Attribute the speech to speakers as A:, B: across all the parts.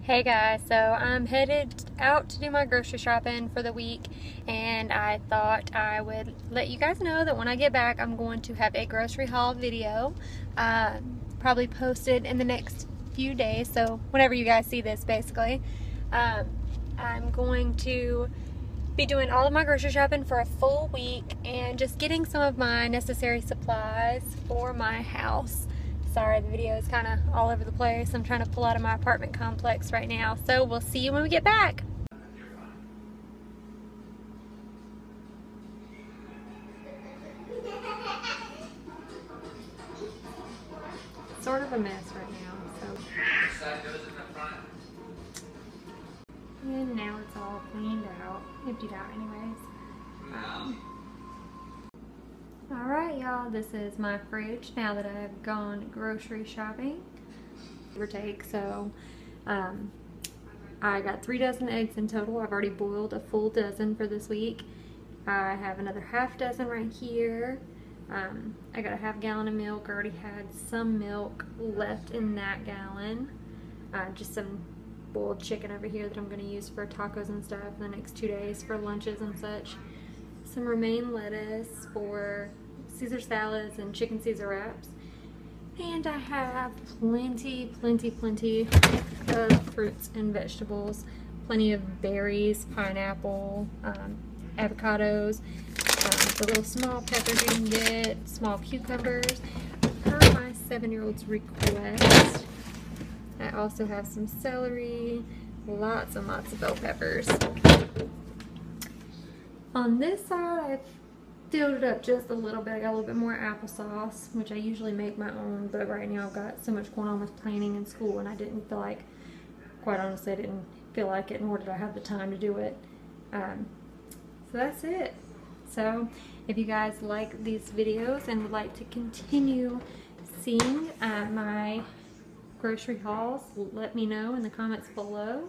A: Hey guys, so I'm headed out to do my grocery shopping for the week, and I thought I would let you guys know that when I get back I'm going to have a grocery haul video probably posted in the next few days, so whenever you guys see this basically. I'm going to be doing all of my grocery shopping for a full week and just getting some of my necessary supplies for my house. Sorry, the video is kind of all over the place. I'm trying to pull out of my apartment complex right now. So we'll see you when we get back. Sort of a mess right now. And now it's all cleaned out, emptied out anyways. Alright y'all, this is my fridge now that I've gone grocery shopping, give or take. So I got 3 dozen eggs in total. I've already boiled a full dozen for this week. I have another half dozen right here. I got a half gallon of milk. I already had some milk left in that gallon. Just some boiled chicken over here that I'm going to use for tacos and stuff in the next 2 days for lunches and such. Some romaine lettuce for Caesar salads and chicken Caesar wraps. And I have plenty of fruits and vegetables. Plenty of berries, pineapple, avocados, the little small peppers you can get, small cucumbers, per my 7-year-old's request. I also have some celery, lots and lots of bell peppers. On this side, I've filled it up just a little bit. I got a little bit more applesauce, which I usually make my own, but right now I've got so much going on with planning and school, and I didn't feel like, quite honestly, I didn't feel like it, nor did I have the time to do it. So that's it. So if you guys like these videos and would like to continue seeing my grocery hauls, let me know in the comments below.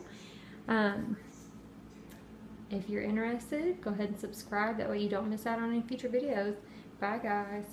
A: If you're interested, go ahead and subscribe. That way you don't miss out on any future videos. Bye guys.